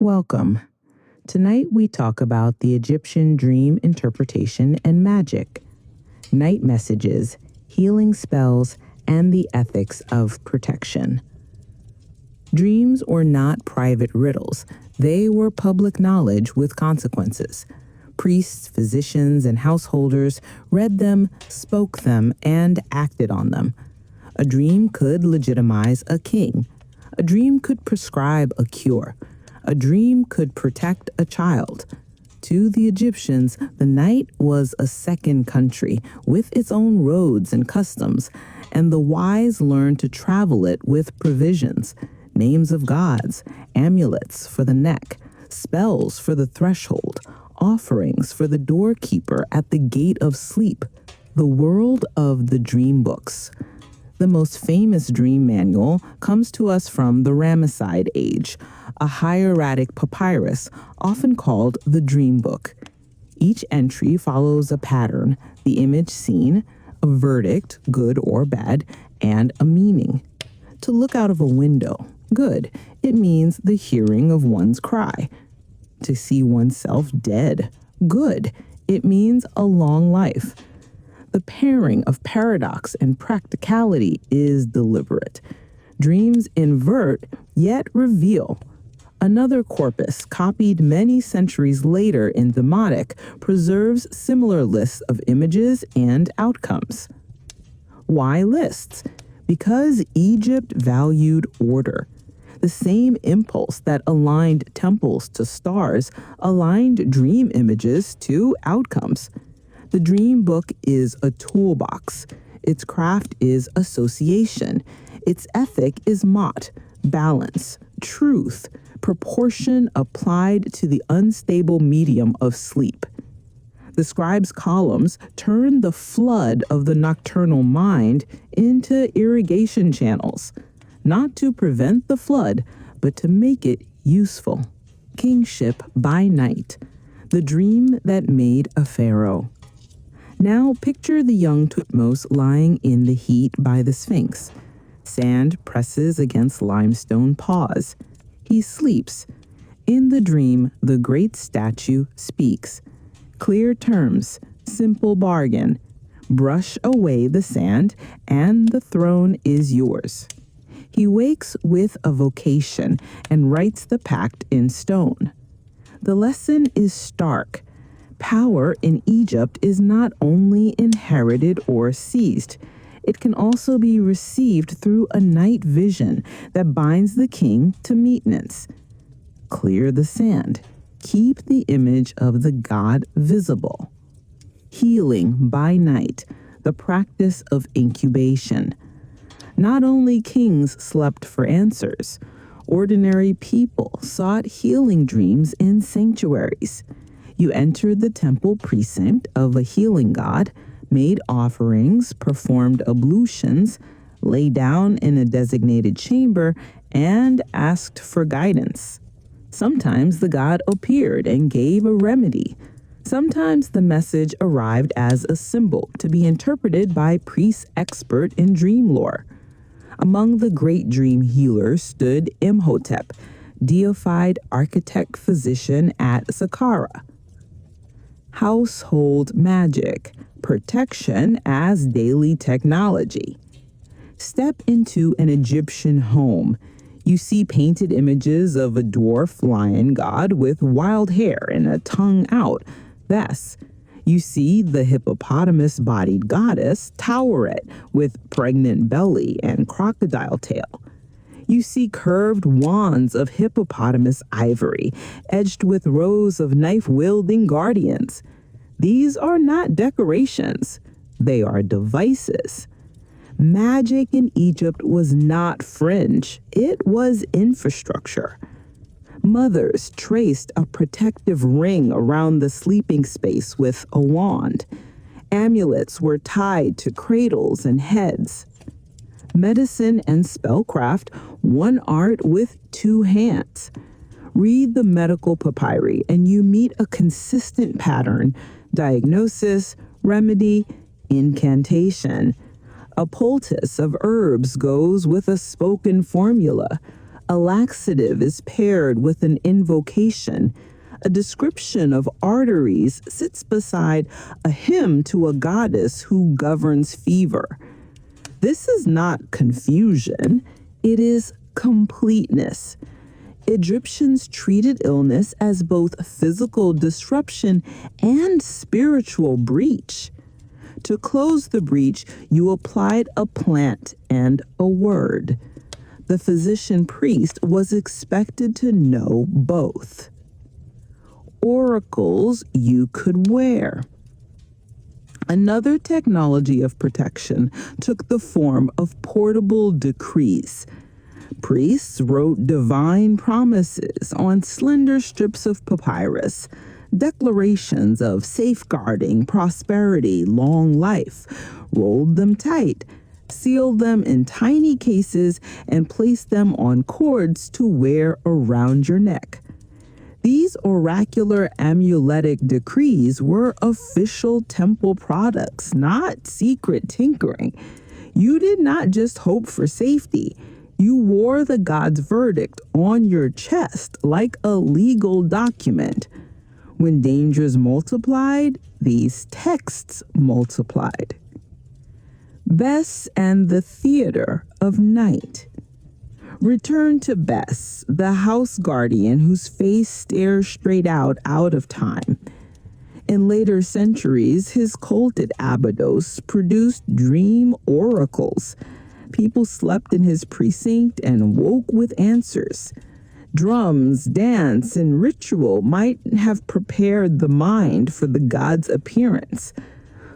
Welcome. Tonight we talk about the Egyptian dream interpretation and magic, night messages, healing spells, and the ethics of protection. Dreams were not private riddles. They were public knowledge with consequences. Priests, physicians, and householders read them, spoke them, and acted on them. A dream could legitimize a king. A dream could prescribe a cure. A dream could protect a child. To the Egyptians, the night was a second country with its own roads and customs, and the wise learned to travel it with provisions, names of gods, amulets for the neck, spells for the threshold, offerings for the doorkeeper at the gate of sleep. The world of the dream books. The most famous dream manual comes to us from the Ramesside age, a hieratic papyrus, often called the dream book. Each entry follows a pattern, the image seen, a verdict, good or bad, and a meaning. To look out of a window, good, it means the hearing of one's cry. To see oneself dead, good, it means a long life. The pairing of paradox and practicality is deliberate. Dreams invert, yet reveal. Another corpus, copied many centuries later in Demotic, preserves similar lists of images and outcomes. Why lists? Because Egypt valued order. The same impulse that aligned temples to stars aligned dream images to outcomes. The dream book is a toolbox. Its craft is association. Its ethic is mot, balance, truth, proportion applied to the unstable medium of sleep. The scribe's columns turn the flood of the nocturnal mind into irrigation channels, not to prevent the flood, but to make it useful. Kingship by night, the dream that made a pharaoh. Now picture the young Thutmose lying in the heat by the Sphinx. Sand presses against limestone paws. He sleeps. In the dream, the great statue speaks. Clear terms, simple bargain. Brush away the sand, and the throne is yours. He wakes with a vocation and writes the pact in stone. The lesson is stark. Power in Egypt is not only inherited or seized, it can also be received through a night vision that binds the king to maintenance. Clear the sand. Keep the image of the god visible. Healing by night, the practice of incubation. Not only kings slept for answers, ordinary people sought healing dreams in sanctuaries. You entered the temple precinct of a healing god, made offerings, performed ablutions, lay down in a designated chamber, and asked for guidance. Sometimes the god appeared and gave a remedy. Sometimes the message arrived as a symbol to be interpreted by priests expert in dream lore. Among the great dream healers stood Imhotep, deified architect-physician at Saqqara. Household magic, protection as daily technology. Step into an Egyptian home. You see painted images of a dwarf lion god with wild hair and a tongue out. Thus, you see the hippopotamus-bodied goddess Taweret with pregnant belly and crocodile tail. You see curved wands of hippopotamus ivory, edged with rows of knife-wielding guardians. These are not decorations. They are devices. Magic in Egypt was not fringe. It was infrastructure. Mothers traced a protective ring around the sleeping space with a wand. Amulets were tied to cradles and heads. Medicine and spellcraft, one art with two hands. Read the medical papyri and you meet a consistent pattern: diagnosis, remedy, incantation. A poultice of herbs goes with a spoken formula. A laxative is paired with an invocation. A description of arteries sits beside a hymn to a goddess who governs fever. This is not confusion, it is completeness. Egyptians treated illness as both physical disruption and spiritual breach. To close the breach, you applied a plant and a word. The physician priest was expected to know both. Oracles you could wear. Another technology of protection took the form of portable decrees. Priests wrote divine promises on slender strips of papyrus, declarations of safeguarding, prosperity, long life, rolled them tight, sealed them in tiny cases, and placed them on cords to wear around your neck. These oracular amuletic decrees were official temple products, not secret tinkering. You did not just hope for safety. You wore the god's verdict on your chest like a legal document. When dangers multiplied, these texts multiplied. Bess and the Theater of Night. Return to Bess, the house guardian whose face stares straight out of time. In later centuries, his culted Abydos produced dream oracles. People slept in his precinct and woke with answers. Drums, dance, and ritual might have prepared the mind for the god's appearance.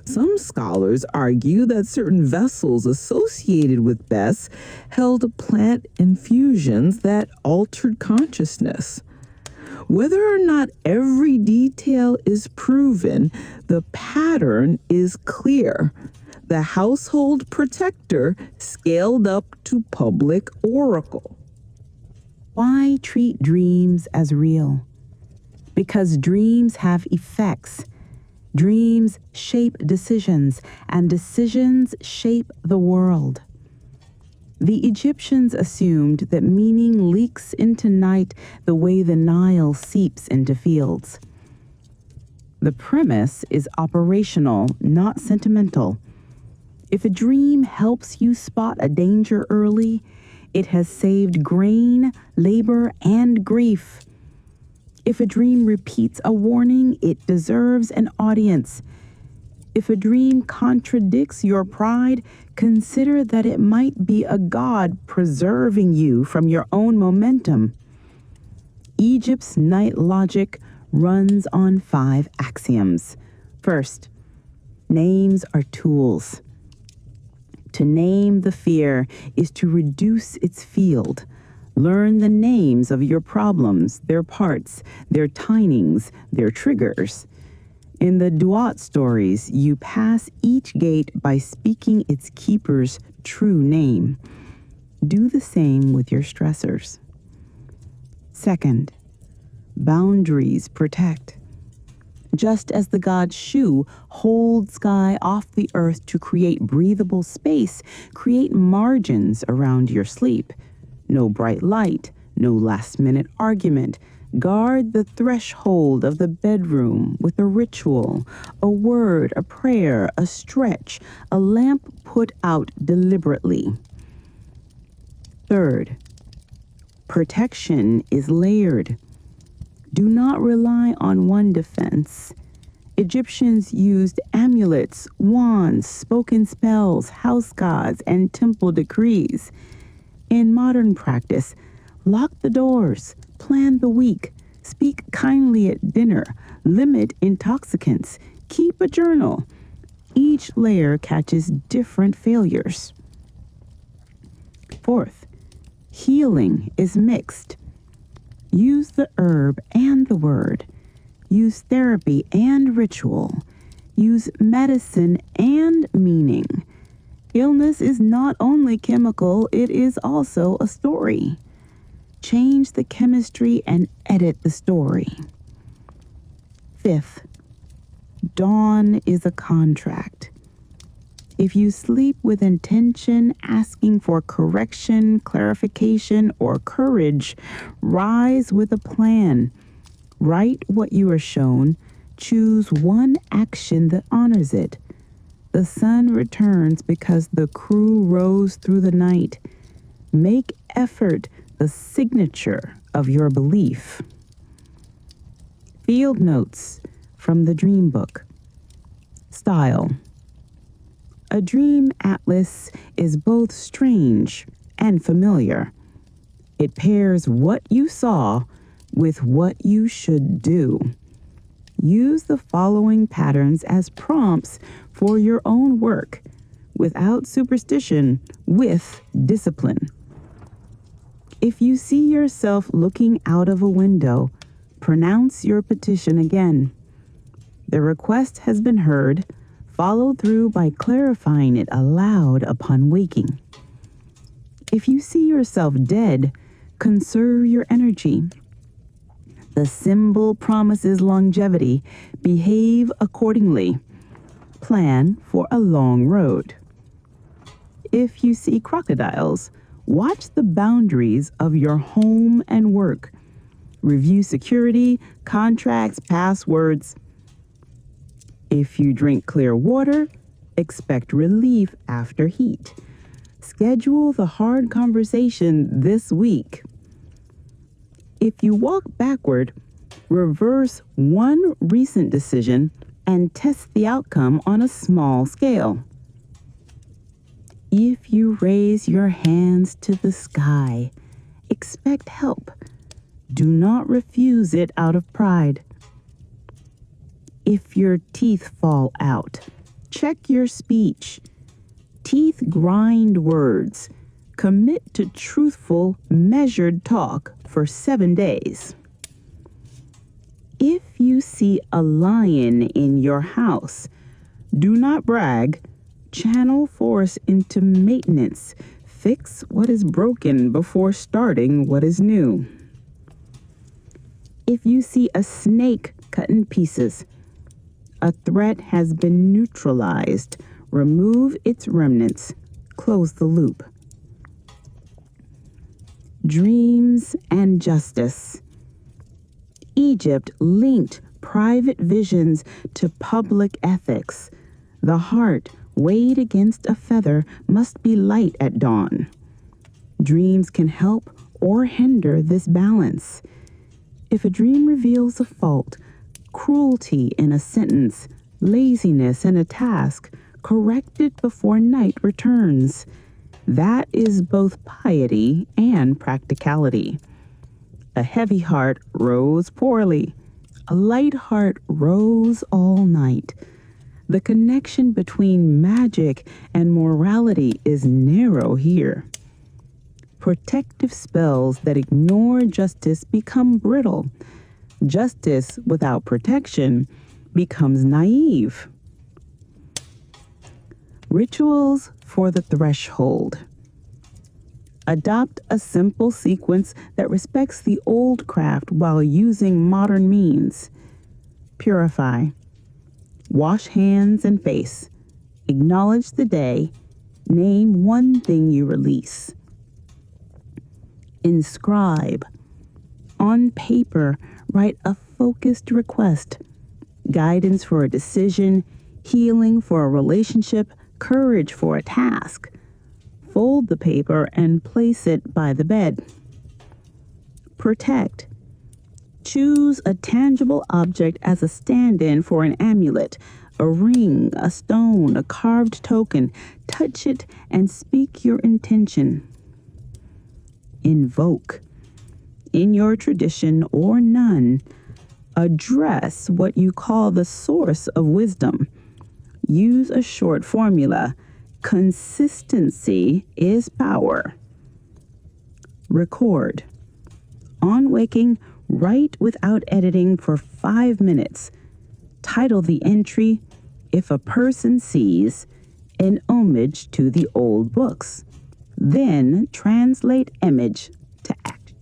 Some scholars argue that certain vessels associated with Bess held plant infusions that altered consciousness. Whether or not every detail is proven, the pattern is clear. The household protector scaled up to public oracle. Why treat dreams as real? Because dreams have effects. Dreams shape decisions, and decisions shape the world. The Egyptians assumed that meaning leaks into night the way the Nile seeps into fields. The premise is operational, not sentimental. If a dream helps you spot a danger early, it has saved grain, labor, and grief. If a dream repeats a warning, it deserves an audience. If a dream contradicts your pride, consider that it might be a god preserving you from your own momentum. Egypt's night logic runs on 5 axioms. First, names are tools. To name the fear is to reduce its field. Learn the names of your problems, their parts, their tinings, their triggers. In the Duat stories, you pass each gate by speaking its keeper's true name. Do the same with your stressors. Second, boundaries protect. Just as the god Shu holds sky off the earth to create breathable space, create margins around your sleep. No bright light, no last-minute argument. Guard the threshold of the bedroom with a ritual, a word, a prayer, a stretch, a lamp put out deliberately. Third, protection is layered. Do not rely on one defense. Egyptians used amulets, wands, spoken spells, house gods, and temple decrees. In modern practice, lock the doors, plan the week, speak kindly at dinner, limit intoxicants, keep a journal. Each layer catches different failures. Fourth, healing is mixed. Use the herb and the word. Use therapy and ritual. Use medicine and meaning. Illness is not only chemical, it is also a story. Change the chemistry and edit the story. Fifth, dawn is a contract. If you sleep with intention, asking for correction, clarification, or courage, rise with a plan. Write what you are shown. Choose one action that honors it. The sun returns because the crew rose through the night. Make effort the signature of your belief. Field notes from the Dream Book. Style. A dream atlas is both strange and familiar. It pairs what you saw with what you should do. Use the following patterns as prompts for your own work, without superstition, with discipline. If you see yourself looking out of a window, pronounce your petition again. The request has been heard. Follow through by clarifying it aloud upon waking. If you see yourself dead, conserve your energy. The symbol promises longevity. Behave accordingly. Plan for a long road. If you see crocodiles, watch the boundaries of your home and work. Review security, contracts, passwords. If you drink clear water, expect relief after heat. Schedule the hard conversation this week. If you walk backward, reverse one recent decision and test the outcome on a small scale. If you raise your hands to the sky, expect help. Do not refuse it out of pride. If your teeth fall out, check your speech. Teeth grind words. Commit to truthful, measured talk for 7 days. If you see a lion in your house, do not brag. Channel force into maintenance. Fix what is broken before starting what is new. If you see a snake cut in pieces, a threat has been neutralized. Remove its remnants. Close the loop. Dreams and justice. Egypt linked private visions to public ethics. The heart, weighed against a feather, must be light at dawn. Dreams can help or hinder this balance. If a dream reveals a fault, cruelty in a sentence, laziness in a task, correct it before night returns. That is both piety and practicality. A heavy heart rows poorly. A light heart rows all night. The connection between magic and morality is narrow here. Protective spells that ignore justice become brittle. Justice without protection becomes naive. Rituals for the threshold. Adopt a simple sequence that respects the old craft while using modern means. Purify. Wash hands and face. Acknowledge the day. Name one thing you release. Inscribe. On paper, write a focused request. Guidance for a decision, healing for a relationship, courage for a task. Fold the paper and place it by the bed. Protect. Choose a tangible object as a stand-in for an amulet, a ring, a stone, a carved token. Touch it and speak your intention. Invoke. In your tradition or none, address what you call the source of wisdom. Use a short formula. Consistency is power. Record. On waking, write without editing for 5 minutes. Title the entry, "If a person sees," an homage to the old books. Then translate image to act.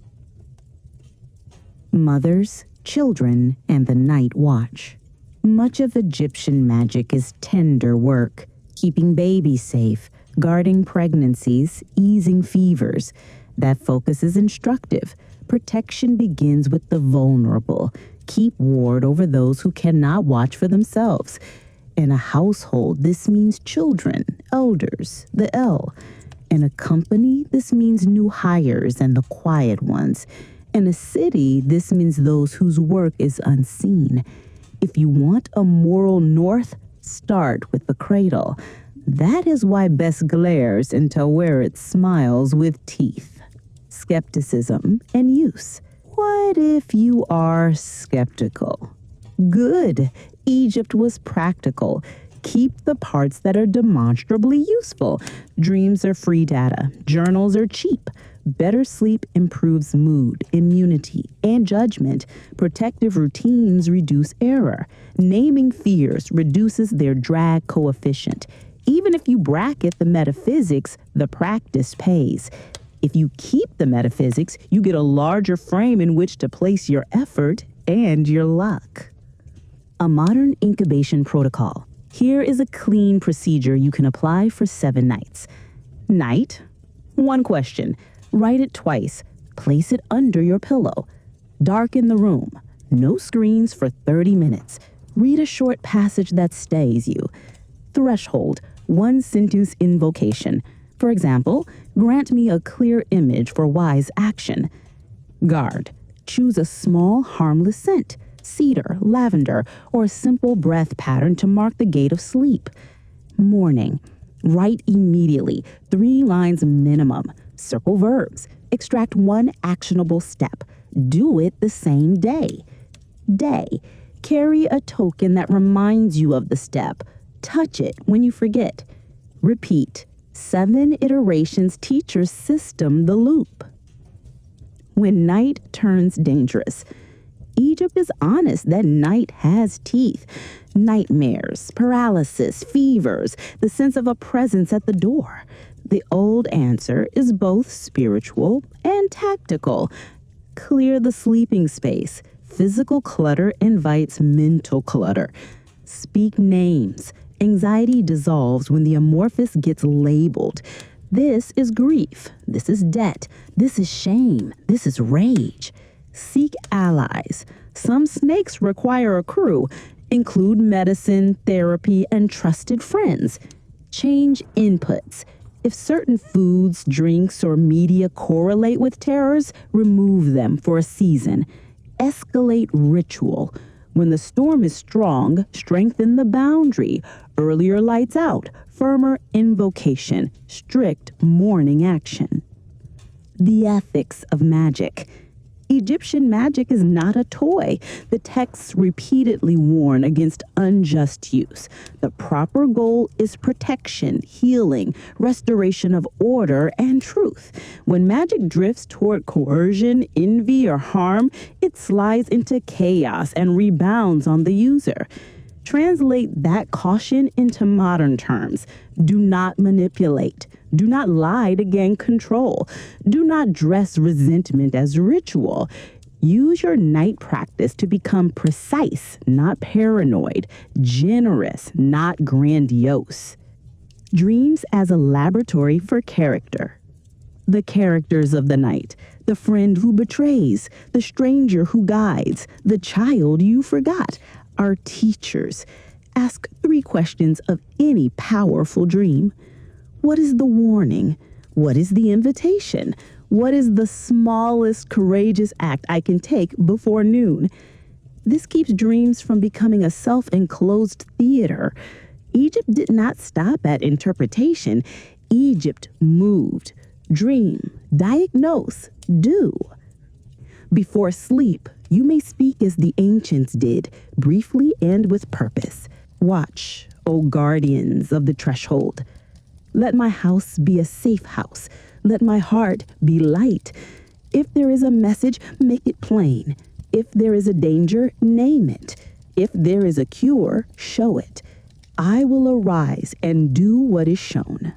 Mothers, children, and the night watch. Much of Egyptian magic is tender work. keeping babies safe, guarding pregnancies, easing fevers. That focus is instructive. Protection begins with the vulnerable. Keep ward over those who cannot watch for themselves. In a household, this means children, elders, the L. In a company, this means new hires and the quiet ones. In a city, this means those whose work is unseen. If you want a moral north, start with the cradle. That is why Bess glares into where it smiles with teeth. Skepticism and use. What if you are skeptical? Good. Egypt was practical. Keep the parts that are demonstrably useful. Dreams are free data. Journals are cheap. Better sleep improves mood, immunity, and judgment. Protective routines reduce error. Naming fears reduces their drag coefficient. Even if you bracket the metaphysics, the practice pays. If you keep the metaphysics, you get a larger frame in which to place your effort and your luck. A modern incubation protocol. Here is a clean procedure you can apply for 7 nights. Night, 1 question. Write it twice. Place it under your pillow. Darken the room. No screens for 30 minutes. Read a short passage that stays you. Threshold, 1-sentence invocation. For example, grant me a clear image for wise action. Guard, choose a small, harmless scent. Cedar, lavender, or a simple breath pattern to mark the gate of sleep. Morning, write immediately, 3 lines minimum. Circle verbs. Extract 1 actionable step. Do it the same day. Day, carry a token that reminds you of the step. Touch it when you forget. Repeat. 7 iterations teach your system the loop. When night turns dangerous. Egypt is honest that night has teeth. Nightmares, paralysis, fevers, the sense of a presence at the door. The old answer is both spiritual and tactical. Clear the sleeping space. Physical clutter invites mental clutter. Speak names. Anxiety dissolves when the amorphous gets labeled. This is grief. This is debt. This is shame. This is rage. Seek allies. Some snakes require a crew. Include medicine, therapy, and trusted friends. Change inputs. If certain foods, drinks, or media correlate with terrors, remove them for a season. Escalate ritual. When the storm is strong, strengthen the boundary. Earlier lights out, firmer invocation, strict morning action. The ethics of magic. Egyptian magic is not a toy. The texts repeatedly warn against unjust use. The proper goal is protection, healing, restoration of order, and truth. When magic drifts toward coercion, envy, or harm, it slides into chaos and rebounds on the user. Translate that caution into modern terms. Do not manipulate. Do not lie to gain control. Do not dress resentment as ritual. Use your night practice to become precise, not paranoid, generous, not grandiose. Dreams as a laboratory for character. The characters of the night, the friend who betrays, the stranger who guides, the child you forgot, are teachers. Ask 3 questions of any powerful dream. What is the warning? What is the invitation? What is the smallest courageous act I can take before noon? This keeps dreams from becoming a self-enclosed theater. Egypt did not stop at interpretation. Egypt moved. Dream, diagnose, do. Before sleep, you may speak as the ancients did, briefly and with purpose. Watch, O guardians of the threshold. Let my house be a safe house. Let my heart be light. If there is a message, make it plain. If there is a danger, name it. If there is a cure, show it. I will arise and do what is shown.